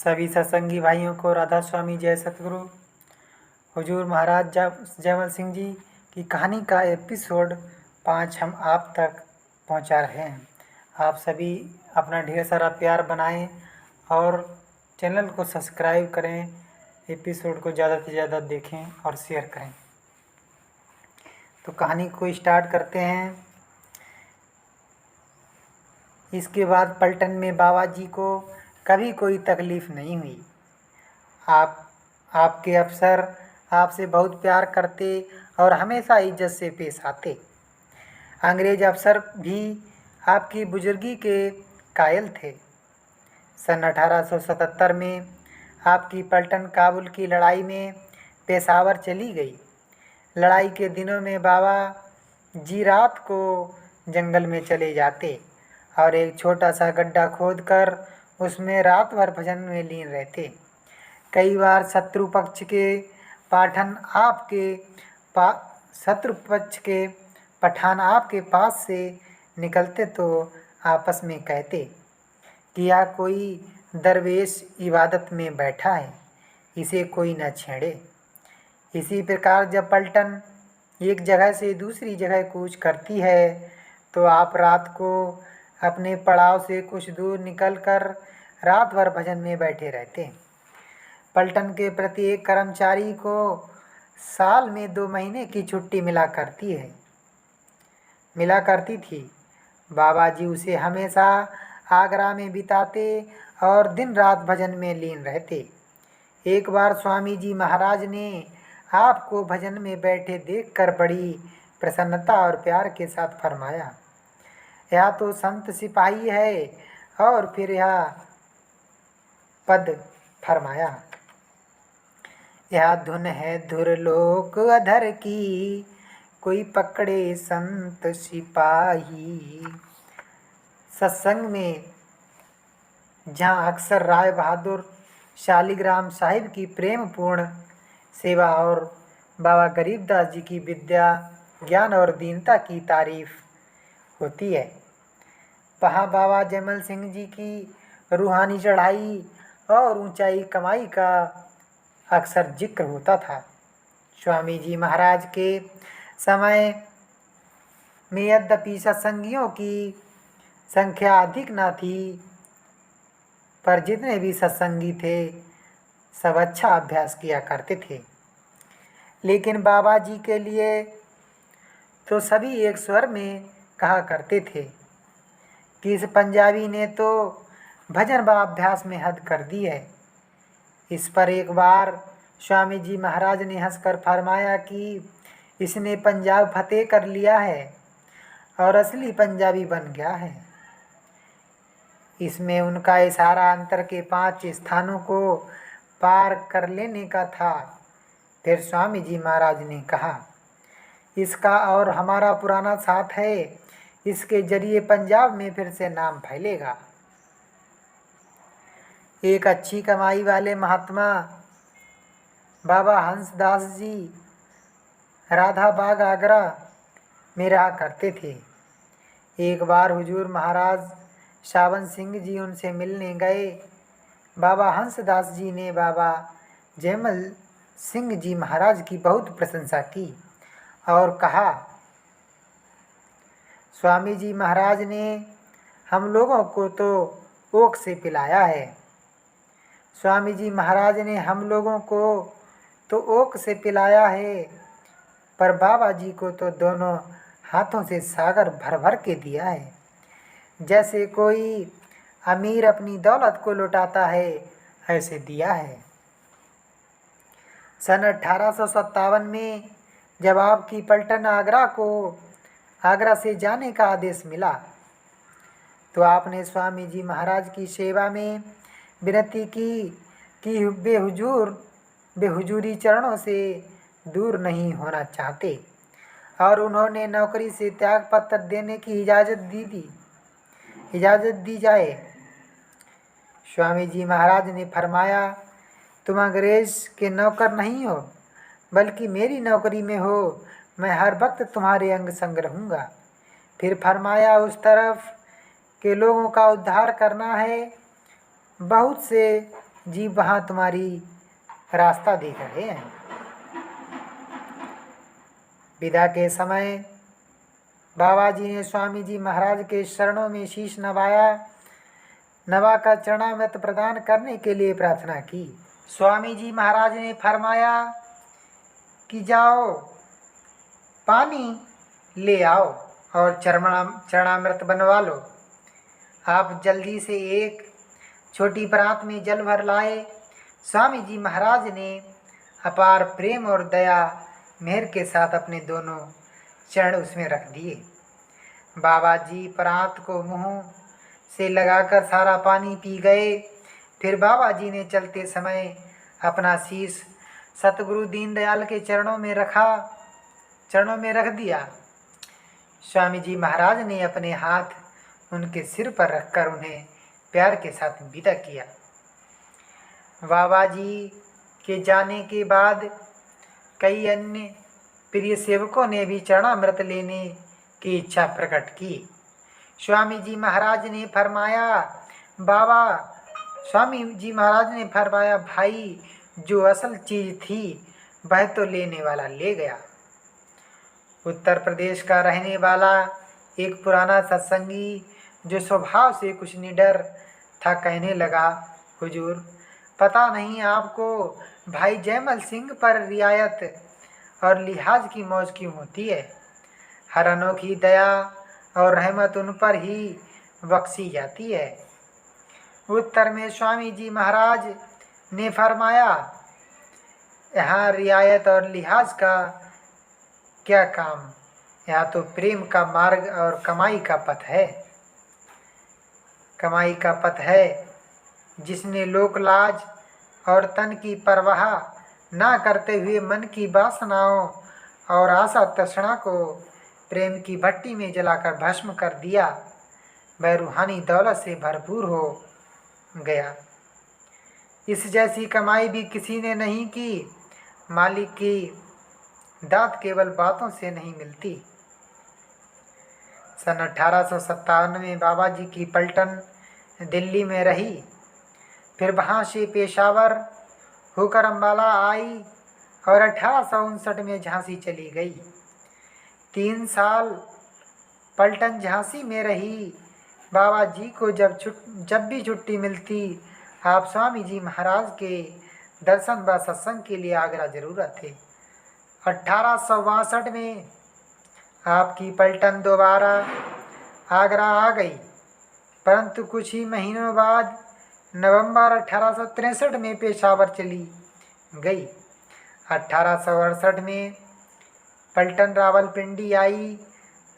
सभी सत्संगी भाइयों को राधा स्वामी जय सतगुरु हुजूर महाराज जयमल सिंह जी की कहानी का एपिसोड 5 हम आप तक पहुंचा रहे हैं। आप सभी अपना ढेर सारा प्यार बनाएं और चैनल को सब्सक्राइब करें, एपिसोड को ज़्यादा से ज़्यादा देखें और शेयर करें। तो कहानी को स्टार्ट करते हैं। इसके बाद पलटन में बाबा जी को कभी कोई तकलीफ़ नहीं हुई। आपके अफसर आपसे बहुत प्यार करते और हमेशा इज्जत से पेश आते। अंग्रेज अफसर भी आपकी बुजुर्गी के कायल थे। सन 1877 में आपकी पलटन काबुल की लड़ाई में पेशावर चली गई। लड़ाई के दिनों में बाबा जी रात को जंगल में चले जाते और एक छोटा सा गड्ढा खोदकर उसमें रात भर भजन में लीन रहते। कई बार शत्रु पक्ष के पठान आपके पास से निकलते तो आपस में कहते कि यह कोई दरवेश इबादत में बैठा है, इसे कोई न छेड़े। इसी प्रकार जब पलटन एक जगह से दूसरी जगह कूच करती है तो आप रात को अपने पड़ाव से कुछ दूर निकलकर रात भर भजन में बैठे रहते। पलटन के प्रत्येक कर्मचारी को साल में 2 महीने की छुट्टी मिला करती थी। बाबा जी उसे हमेशा आगरा में बिताते और दिन रात भजन में लीन रहते। एक बार स्वामी जी महाराज ने आपको भजन में बैठे देखकर बड़ी प्रसन्नता और प्यार के साथ फरमाया, यह तो संत सिपाही है। और फिर यह पद फरमाया, यह धुन है धुरलोक अधर की, कोई पकड़े संत सिपाही। सत्संग में जहाँ अक्सर राय बहादुर शालिग्राम साहिब की प्रेम पूर्ण सेवा और बाबा गरीबदास जी की विद्या, ज्ञान और दीनता की तारीफ होती है, वहाँ बाबा जयमल सिंह जी की रूहानी चढ़ाई और ऊंचाई कमाई का अक्सर जिक्र होता था। स्वामी जी महाराज के समय में यद्यपि सत्संगियों की संख्या अधिक न थी, पर जितने भी सत्संगी थे सब अच्छा अभ्यास किया करते थे। लेकिन बाबा जी के लिए तो सभी एक स्वर में कहा करते थे कि इस पंजाबी ने तो भजन व अभ्यास में हद कर दी है। इस पर एक बार स्वामी जी महाराज ने हंसकर फरमाया कि इसने पंजाब फतेह कर लिया है और असली पंजाबी बन गया है। इसमें उनका इशारा अंतर के 5 स्थानों को पार कर लेने का था। फिर स्वामी जी महाराज ने कहा, इसका और हमारा पुराना साथ है, इसके जरिए पंजाब में फिर से नाम फैलेगा। एक अच्छी कमाई वाले महात्मा बाबा हंसदास जी राधा बाग आगरा में रहा करते थे। एक बार हुजूर महाराज सावन सिंह जी उनसे मिलने गए। बाबा हंसदास जी ने बाबा जयमल सिंह जी महाराज की बहुत प्रशंसा की और कहा, स्वामी जी महाराज ने हम लोगों को तो ओक से पिलाया है। स्वामी जी महाराज ने हम लोगों को तो ओक से पिलाया है, पर बाबा जी को तो दोनों हाथों से सागर भर भर के दिया है। जैसे कोई अमीर अपनी दौलत को लुटाता है, ऐसे दिया है। सन 1857 में जब आपकी पलटन आगरा से जाने का आदेश मिला तो आपने स्वामी जी महाराज की सेवा में विनती की कि बेहुजूरी चरणों से दूर नहीं होना चाहते और उन्होंने नौकरी से त्याग पत्र देने की इजाज़त दी जाए। स्वामी जी महाराज ने फरमाया, तुम अंग्रेज के नौकर नहीं हो, बल्कि मेरी नौकरी में हो। मैं हर वक्त तुम्हारे अंग संग रहूँगा। फिर फरमाया, उस तरफ के लोगों का उद्धार करना है। बहुत से जी वहाँ तुम्हारी रास्ता देख रहे हैं। विदा के समय बाबा जी ने स्वामी जी महाराज के चरणों में शीश नवाकर चरणामृत प्रदान करने के लिए प्रार्थना की। स्वामी जी महाराज ने फरमाया कि जाओ पानी ले आओ और चरणामृत बनवा लो। आप जल्दी से एक छोटी परात में जल भर लाए। स्वामी जी महाराज ने अपार प्रेम और दया मेहर के साथ अपने दोनों चरण उसमें रख दिए। बाबा जी परात को मुंह से लगाकर सारा पानी पी गए। फिर बाबा जी ने चलते समय अपना शीश सतगुरु दीनदयाल के चरणों में रख दिया। स्वामी जी महाराज ने अपने हाथ उनके सिर पर रखकर उन्हें प्यार के साथ विदा किया। बाबा जी के जाने के बाद कई अन्य प्रिय सेवकों ने भी चरणामृत लेने की इच्छा प्रकट की। स्वामी जी महाराज ने फरमाया भाई जो असल चीज थी वह तो लेने वाला ले गया। उत्तर प्रदेश का रहने वाला एक पुराना सत्संगी जो स्वभाव से कुछ निडर था कहने लगा, हुजूर पता नहीं आपको भाई जयमल सिंह पर रियायत और लिहाज की मौज क्यों होती है। हर अनोखी दया और रहमत उन पर ही बख्शी जाती है। उत्तर में स्वामी जी महाराज ने फरमाया, यहाँ रियायत और लिहाज का क्या काम, यहाँ तो प्रेम का मार्ग और कमाई का पथ है। जिसने लोक लाज और तन की परवाह ना करते हुए मन की वासनाओं और आशा तृष्णा को प्रेम की भट्टी में जलाकर भस्म कर दिया, वह रूहानी दौलत से भरपूर हो गया। इस जैसी कमाई भी किसी ने नहीं की। मालिक की दात केवल बातों से नहीं मिलती। सन 1857 में बाबा जी की पलटन दिल्ली में रही। फिर वहाँ से पेशावर होकर अम्बाला आई और 1859 में झांसी चली गई। 3 साल पलटन झांसी में रही। बाबा जी को जब भी छुट्टी मिलती आप स्वामी जी महाराज के दर्शन व सत्संग के लिए आगरा जरूर आते। 1862 में आपकी पलटन दोबारा आगरा आ गई, परंतु कुछ ही महीनों बाद नवंबर 1863 में पेशावर चली गई। 1868 में पलटन रावलपिंडी आई।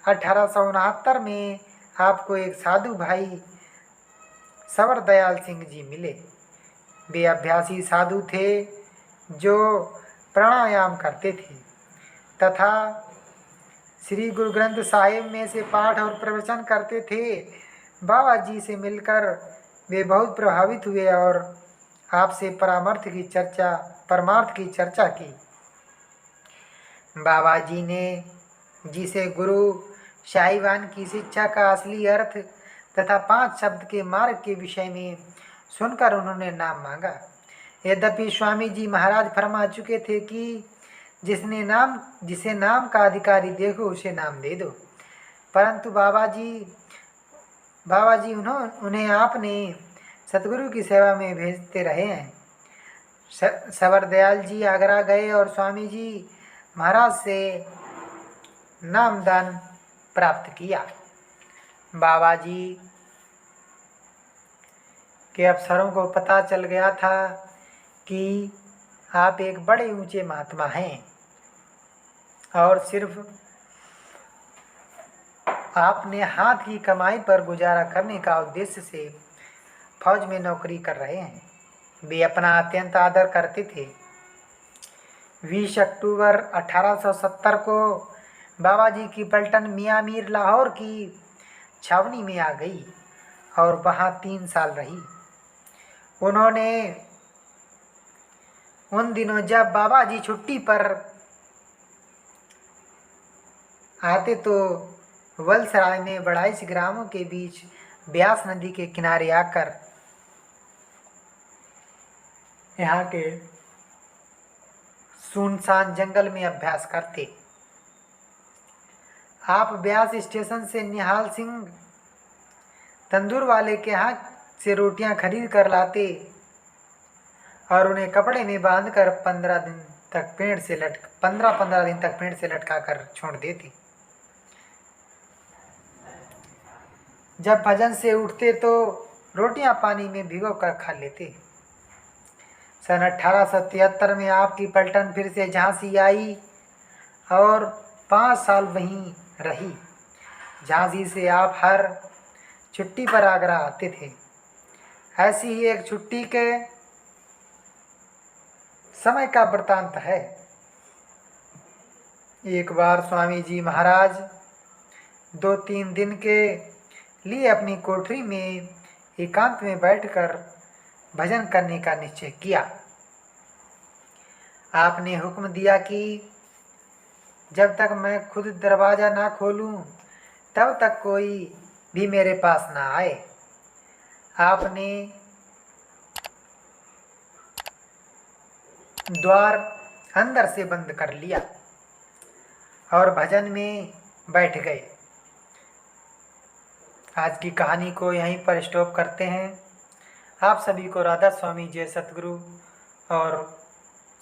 1869 में आपको एक साधु भाई सवर दयाल सिंह जी मिले। वे अभ्यासी साधु थे जो प्राणायाम करते थे तथा श्री गुरु ग्रंथ साहिब में से पाठ और प्रवचन करते थे। बाबा जी से मिलकर वे बहुत प्रभावित हुए और आपसे परमार्थ की चर्चा की। बाबा जी ने जिसे गुरु साहिबान की शिक्षा का असली अर्थ तथा 5 शब्द के मार्ग के विषय में सुनकर उन्होंने नाम मांगा। यद्यपि स्वामी जी महाराज फरमा चुके थे कि जिसे नाम का अधिकारी देखो उसे नाम दे दो, परंतु बाबा जी उन्हें आपने सतगुरु की सेवा में भेजते रहे हैं। सवर दयाल जी आगरा गए और स्वामी जी महाराज से नामदान प्राप्त किया। बाबा जी के अफसरों को पता चल गया था कि आप एक बड़े ऊंचे महात्मा हैं और सिर्फ आपने हाथ की कमाई पर गुजारा करने का उद्देश्य से फौज में नौकरी कर रहे हैं। वे अपना अत्यंत आदर करते थे। 20 अक्टूबर 1870 को बाबा जी की पलटन मियाँ मीर लाहौर की छावनी में आ गई और वहाँ 3 साल रही। उन्होंने उन दिनों जब बाबा जी छुट्टी पर आते तो वलसराय में 22 ग्रामों के बीच ब्यास नदी के किनारे आकर यहाँ के सुनसान जंगल में अभ्यास करते। आप ब्यास स्टेशन से निहाल सिंह तंदूर वाले के यहाँ से रोटियां खरीद कर लाते और उन्हें कपड़े में बांधकर 15 दिन तक पेड़ से लटका कर छोड़ देते। जब भजन से उठते तो रोटियां पानी में भिगो कर खा लेते। सन 1873 में आपकी पलटन फिर से झांसी आई और 5 साल वहीं रही। झांसी से आप हर छुट्टी पर आगरा आते थे। ऐसी ही एक छुट्टी के समय का वृतांत है। एक बार स्वामी जी महाराज 2-3 दिन के लिए अपनी कोठरी में एकांत में बैठकर भजन करने का निश्चय किया। आपने हुक्म दिया कि जब तक मैं खुद दरवाज़ा ना खोलूं तब तक कोई भी मेरे पास ना आए। आपने द्वार अंदर से बंद कर लिया और भजन में बैठ गए। आज की कहानी को यहीं पर स्टॉप करते हैं। आप सभी को राधा स्वामी जय सतगुरु और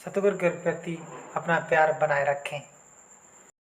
सतगुरु के प्रति अपना प्यार बनाए रखें।